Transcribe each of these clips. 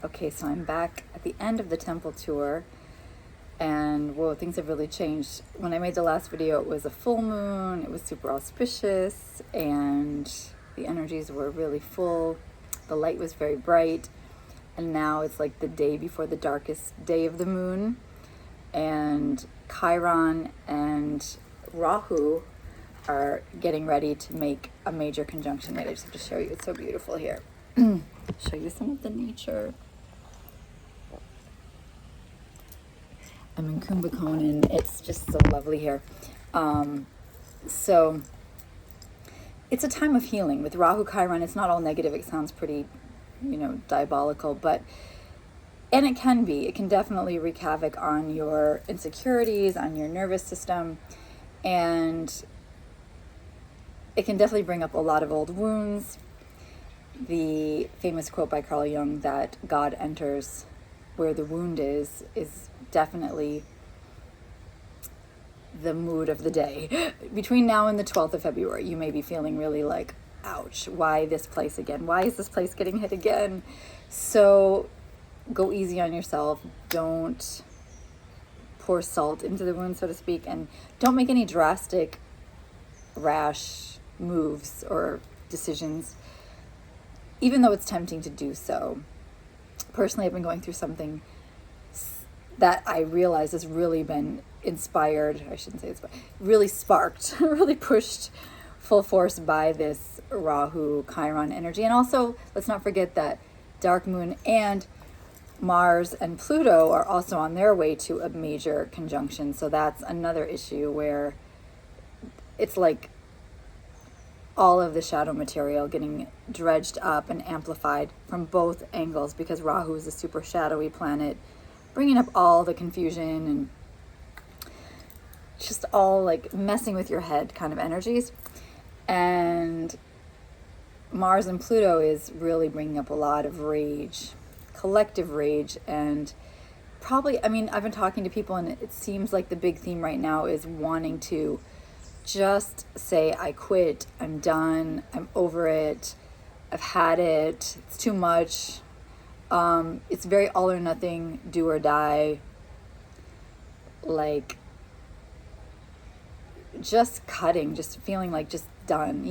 Okay, so I'm back at the end of the temple tour, and whoa, things have really changed. When I made the last video, it was a full moon, it was super auspicious, and the energies were really full. The light was very bright, and now it's like the day before the darkest day of the moon, and Chiron and Rahu are getting ready to make a major conjunction. I just have to show you, it's so beautiful here. Show you some of the nature. I'm in Kumbhakonan. It's just so lovely here. So it's a time of healing with Rahu Chiron. It's not all negative. It sounds pretty, diabolical, and it can be. It can definitely wreak havoc on your insecurities, on your nervous system, and it can definitely bring up a lot of old wounds. The famous quote by Carl Jung that God enters where the wound is definitely the mood of the day. Between now and the 12th of February, you may be feeling really like, ouch, why this place again? Why is this place getting hit again? So go easy on yourself. Don't pour salt into the wound, so to speak, and don't make any drastic, rash moves or decisions, even though it's tempting to do so. Personally, I've been going through something that I realize has really been inspired, I shouldn't say inspired, really sparked, really pushed full force by this Rahu Chiron energy. And also, let's not forget that dark moon and Mars and Pluto are also on their way to a major conjunction. So that's another issue where it's like all of the shadow material getting dredged up and amplified from both angles, because Rahu is a super shadowy planet, bringing up all the confusion and just all like messing with your head kind of energies. And Mars and Pluto is really bringing up a lot of rage, collective rage, and probably, I've been talking to people, and it seems like the big theme right now is wanting to just say, I quit, I'm done, I'm over it, I've had it, it's too much. It's very all or nothing, do or die, like just cutting, just feeling like just done,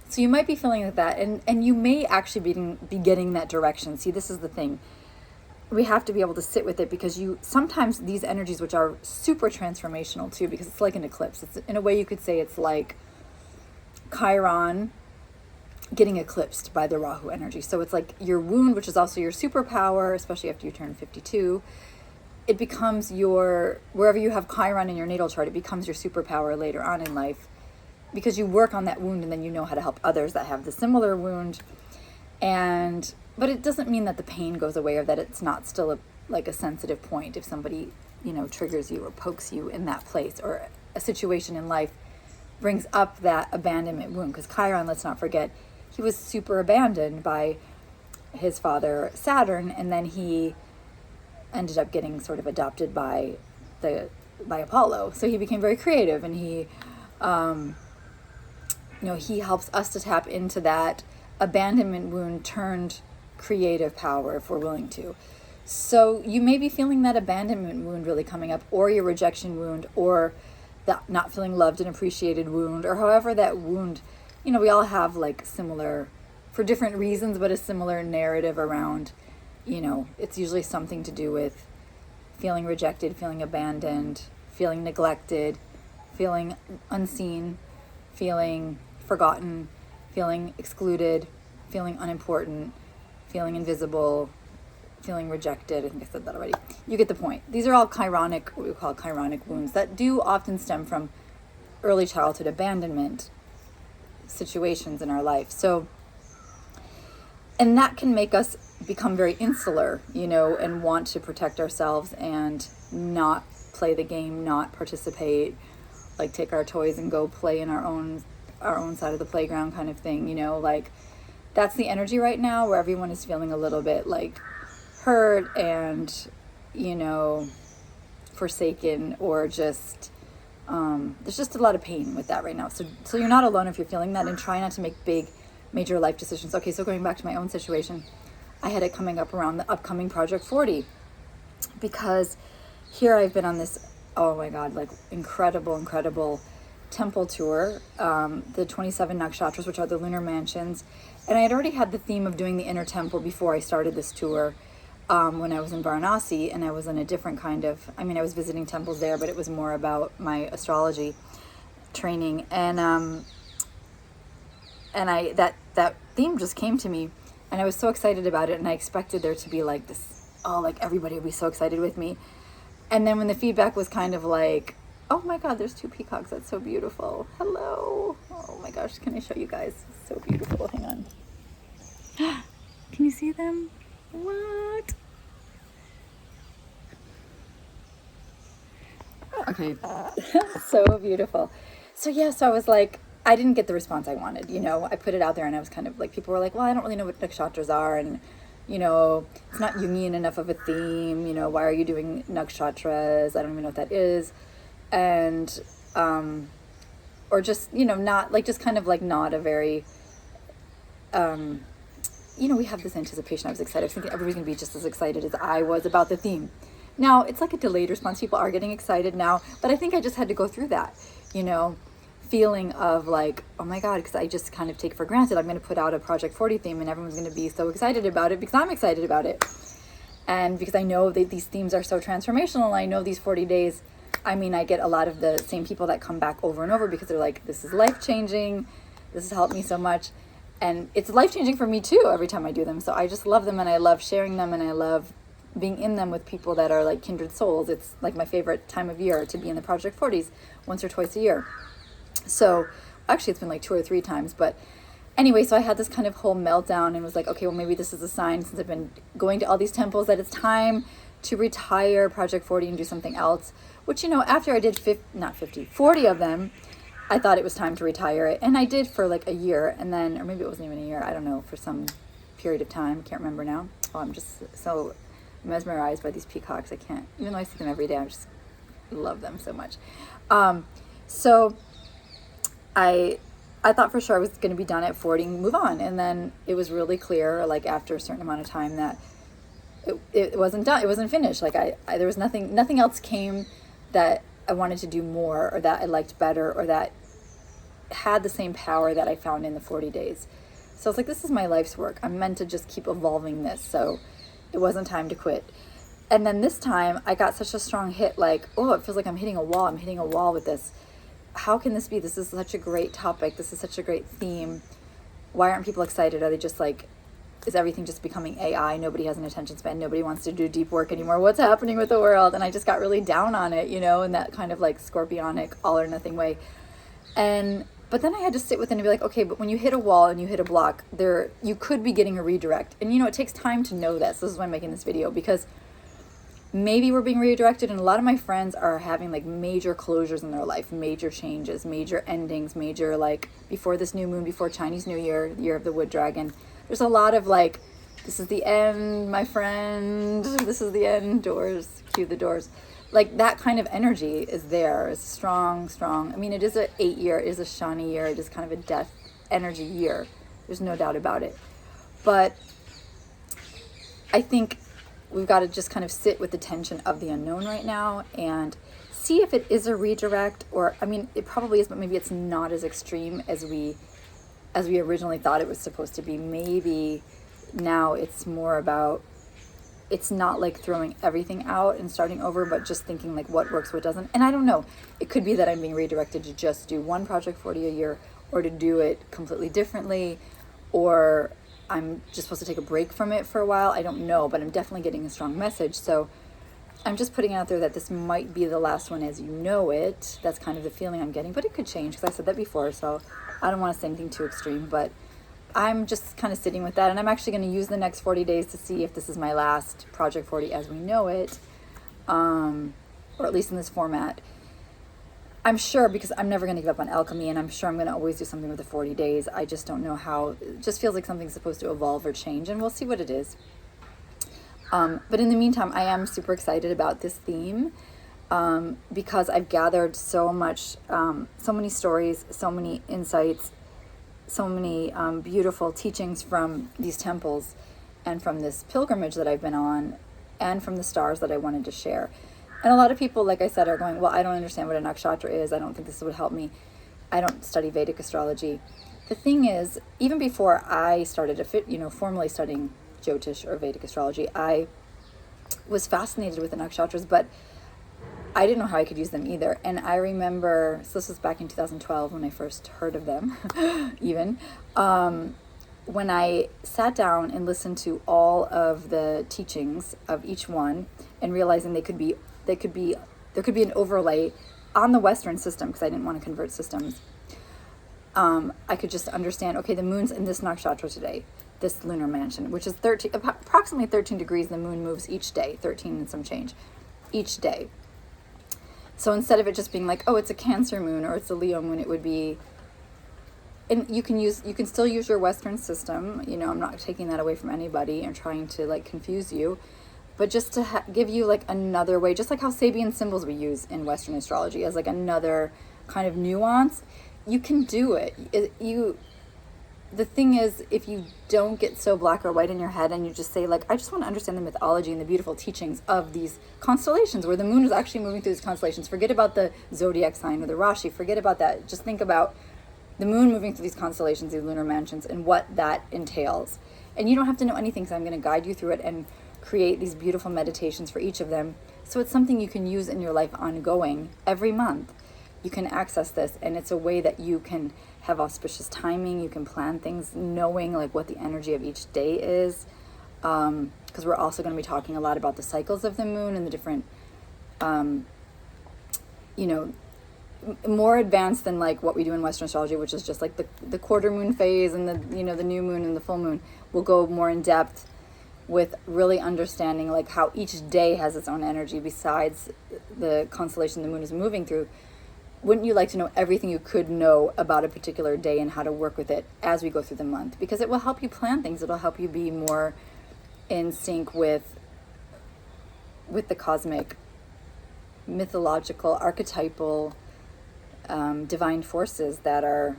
So you might be feeling like that, and you may actually be getting that direction. See, this is the thing. We have to be able to sit with it, because sometimes these energies, which are super transformational too, because it's like an eclipse. It's, in a way, you could say it's like Chiron getting eclipsed by the Rahu energy. So it's like your wound, which is also your superpower, especially after you turn 52. It becomes wherever you have Chiron in your natal chart, it becomes your superpower later on in life, because you work on that wound and then you know how to help others that have the similar wound. But it doesn't mean that the pain goes away, or that it's not still a sensitive point if somebody, triggers you or pokes you in that place, or a situation in life brings up that abandonment wound. Because Chiron, let's not forget, he was super abandoned by his father Saturn, and then he ended up getting sort of adopted by Apollo. So he became very creative, and he he helps us to tap into that abandonment wound turned creative power if we're willing to. So you may be feeling that abandonment wound really coming up, or your rejection wound, or that not feeling loved and appreciated wound, or however that wound, we all have like similar, for different reasons, but a similar narrative around, it's usually something to do with feeling rejected, feeling abandoned, feeling neglected, feeling unseen, feeling forgotten, feeling excluded, feeling unimportant, feeling invisible, feeling rejected. I think I said that already. You get the point. These are all chironic, what we call chironic wounds, that do often stem from early childhood abandonment situations in our life. So, and that can make us become very insular, and want to protect ourselves and not play the game, not participate, like take our toys and go play in our own side of the playground kind of thing, like that's the energy right now, where everyone is feeling a little bit like hurt and, forsaken, or just, there's just a lot of pain with that right now. So you're not alone if you're feeling that, and try not to make big, major life decisions. Okay, so going back to my own situation, I had it coming up around the upcoming Project 40, because here I've been on this, oh my God, like incredible temple tour, the 27 nakshatras, which are the lunar mansions. And I had already had the theme of doing the inner temple before I started this tour, when I was in Varanasi, and I was in a different kind of, I mean, I was visiting temples there, but it was more about my astrology training. And that theme just came to me, and I was so excited about it, and I expected there to be like this, oh, like everybody would be so excited with me. And then when the feedback was kind of like, oh my God, there's 2 peacocks, that's so beautiful. Hello. Oh my gosh, can I show you guys? It's so beautiful. Hang on. Can you see them? What? Okay. So beautiful. So yeah, so I was like, I didn't get the response I wanted, you know. I put it out there and I was kind of like, people were like, well, I don't really know what nakshatras are, and you know, it's not Jungian enough of a theme, you know, why are you doing nakshatras? I don't even know what that is. And or just, you know, not like, just kind of like not a very you know, we have this anticipation. I was excited. I was thinking everybody's gonna be just as excited as I was about the theme. Now it's like a delayed response. People are getting excited now, but I think I just had to go through that, you know, feeling of like, oh my God, because I just kind of take for granted I'm going to put out a Project 40 theme and everyone's going to be so excited about it because I'm excited about it. And because I know that these themes are so transformational, and I know these 40 days, I mean, I get a lot of the same people that come back over and over because they're like, this is life-changing, this has helped me so much. And it's life-changing for me too every time I do them. So I just love them, and I love sharing them, and I love being in them with people that are like kindred souls. It's like my favorite time of year to be in the Project 40s once or twice a year. So actually it's been like 2 or 3 times, but anyway, so I had this kind of whole meltdown and was like, okay, well, maybe this is a sign, since I've been going to all these temples, that it's time to retire Project 40 and do something else, which, you know, after I did 40 of them, I thought it was time to retire it. And I did for like a year, and then, or maybe it wasn't even a year, I don't know, for some period of time, I can't remember now. Oh, I'm just so mesmerized by these peacocks. I can't, even though I see them every day, I just love them so much. So I thought for sure I was going to be done at 40 and move on. And then it was really clear, like after a certain amount of time, that it wasn't done. It wasn't finished. Like there was nothing else came that I wanted to do more, or that I liked better, or that had the same power that I found in the 40 days. So I was like, this is my life's work. I'm meant to just keep evolving this. So it wasn't time to quit. And then this time I got such a strong hit, like, oh, it feels like I'm hitting a wall. I'm hitting a wall with this. How can this be? This is such a great topic. This is such a great theme. Why aren't people excited? Are they just like, is everything just becoming AI? Nobody has an attention span. Nobody wants to do deep work anymore. What's happening with the world? And I just got really down on it, you know, in that kind of like scorpionic all or nothing way. But then I had to sit with it and be like, okay, but when you hit a wall and you hit a block, you could be getting a redirect. And, you know, it takes time to know this. This is why I'm making this video, because maybe we're being redirected, and a lot of my friends are having like major closures in their life, major changes, major endings, major, like before this new moon, before Chinese New Year, the year of the wood dragon. There's a lot of like, this is the end, my friend, this is the end, doors, cue the doors. Like that kind of energy is there. It's strong. I mean, it is an 8 year, it is a Shani year, it is kind of a death energy year. There's no doubt about it. But I think we've got to just kind of sit with the tension of the unknown right now and see if it is a redirect, or, I mean, it probably is, but maybe it's not as extreme as we originally thought it was supposed to be. Maybe now it's more about, it's not like throwing everything out and starting over, but just thinking like what works, what doesn't. And I don't know, it could be that I'm being redirected to just do one Project 40 a year, or to do it completely differently, or I'm just supposed to take a break from it for a while. I don't know, but I'm definitely getting a strong message. So I'm just putting out there that this might be the last one as you know it. That's kind of the feeling I'm getting, but it could change, because I said that before, so I don't want to say anything too extreme, but I'm just kind of sitting with that. And I'm actually going to use the next 40 days to see if this is my last Project 40 as we know it, or at least in this format. I'm sure, because I'm never going to give up on alchemy, and I'm sure I'm going to always do something with the 40 days. I just don't know how. It just feels like something's supposed to evolve or change, and we'll see what it is. But in the meantime, I am super excited about this theme, because I've gathered so much, so many stories, so many insights, so many beautiful teachings from these temples. and from this pilgrimage that I've been on, and from the stars that I wanted to share. And a lot of people, like I said, are going, well, I don't understand what a nakshatra is. I don't think this would help me. I don't study Vedic astrology. The thing is, even before I started formally studying Jyotish or Vedic astrology, I was fascinated with the nakshatras, but I didn't know how I could use them either. And I remember, so this was back in 2012 when I first heard of them, even, when I sat down and listened to all of the teachings of each one and realizing there could be an overlay on the Western system, because I didn't want to convert systems. I could just understand, okay, the moon's in this nakshatra today, this lunar mansion, which is approximately 13 degrees. The moon moves each day, 13 and some change each day. So instead of it just being like, oh, it's a Cancer moon or it's a Leo moon, it would be, and you can still use your Western system. I'm not taking that away from anybody and trying to like confuse you, but just to give you like another way, just like how Sabian symbols we use in Western astrology as like another kind of nuance. You can do it. The thing is, if you don't get so black or white in your head and you just say like, I just want to understand the mythology and the beautiful teachings of these constellations where the moon is actually moving through these constellations. Forget about the zodiac sign or the Rashi. Forget about that. Just think about the moon moving through these constellations, these lunar mansions, and what that entails. And you don't have to know anything, so I'm going to guide you through it and create these beautiful meditations for each of them. So it's something you can use in your life ongoing every month. You can access this, and it's a way that you can have auspicious timing. You can plan things knowing like what the energy of each day is, because we're also going to be talking a lot about the cycles of the moon and the different more advanced than like what we do in Western astrology, which is just like the quarter moon phase and the new moon and the full moon. We'll go more in depth with really understanding like how each day has its own energy besides the constellation the moon is moving through. Wouldn't you like to know everything you could know about a particular day and how to work with it as we go through the month? Because it will help you plan things. It'll help you be more in sync with the cosmic, mythological, archetypal, divine forces that are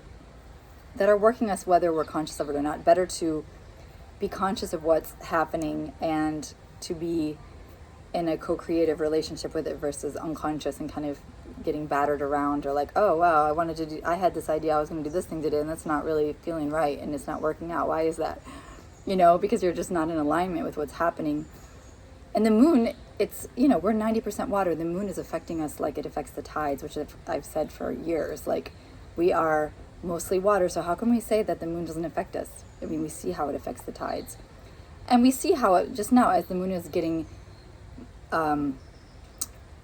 working us, whether we're conscious of it or not. Better to be conscious of what's happening and to be in a co-creative relationship with it versus unconscious and kind of getting battered around, or like, oh wow, I had this idea I was going to do this thing today and that's not really feeling right and it's not working out. Why is that? Because you're just not in alignment with what's happening. And the moon, it's, we're 90% water. The moon is affecting us like it affects the tides, which I've said for years. Like, we are mostly water, so how can we say that the moon doesn't affect us? I mean, we see how it affects the tides. And we see how it, just now, as the moon is getting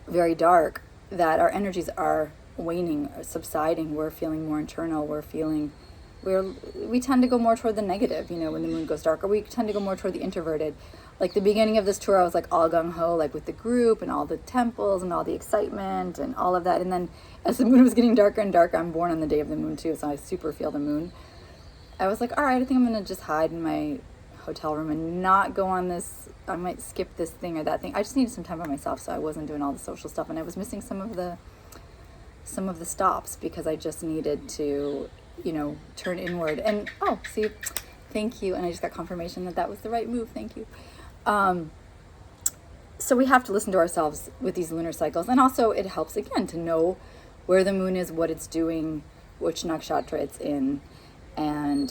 very dark, that our energies are waning, or subsiding. We're feeling more internal. We tend to go more toward the negative, when the moon goes dark, or we tend to go more toward the introverted. Like the beginning of this tour, I was like all gung-ho, like with the group and all the temples and all the excitement and all of that. And then as the moon was getting darker and darker, I'm born on the day of the moon too, so I super feel the moon. I was like, all right, I think I'm going to just hide in my hotel room and not go on this. I might skip this thing or that thing. I just needed some time by myself, so I wasn't doing all the social stuff. And I was missing some of the stops because I just needed to, turn inward. And, oh, see, thank you. And I just got confirmation that was the right move. Thank you. So we have to listen to ourselves with these lunar cycles. And also it helps, again, to know where the moon is, what it's doing, which nakshatra it's in, and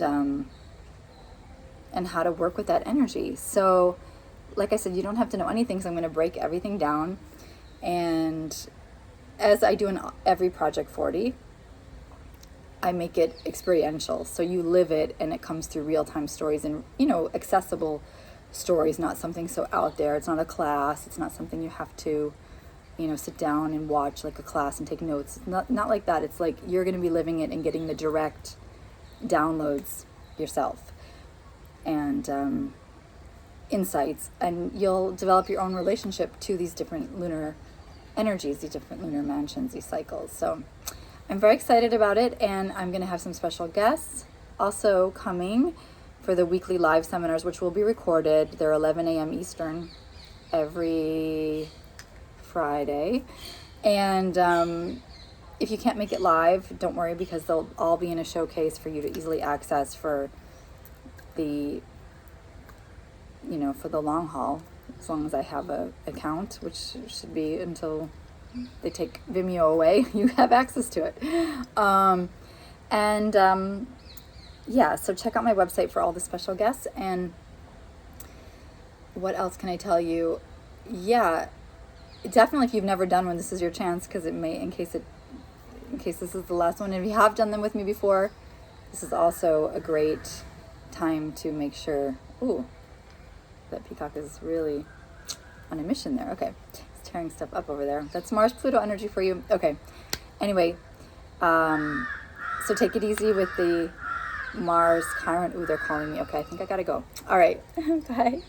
how to work with that energy. So, like I said, you don't have to know anything, so I'm going to break everything down. And as I do in every Project 40, I make it experiential. So you live it, and it comes through real-time stories and, accessible stories, not something so out there. It's not a class. It's not something you have to, sit down and watch like a class and take notes. It's not like that. It's like you're going to be living it and getting the direct downloads yourself and insights, and you'll develop your own relationship to these different lunar energies, these different lunar mansions, these cycles. So I'm very excited about it, and I'm going to have some special guests also coming for the weekly live seminars, which will be recorded. They're 11 a.m. Eastern every Friday. And if you can't make it live, don't worry, because they'll all be in a showcase for you to easily access for the you know, for the long haul, as long as I have a account, which should be until they take Vimeo away, you have access to it. Yeah, so check out my website for all the special guests. And what else can I tell you? Yeah, definitely, if you've never done one, this is your chance, because it may, in case this is the last one. And if you have done them with me before, this is also a great time to make sure. Ooh, that peacock is really on a mission there. Okay, it's tearing stuff up over there. That's Mars Pluto energy for you. Okay, anyway, so take it easy with the Mars Chiron. Ooh, they're calling me. Okay, I think I gotta go. All right, bye.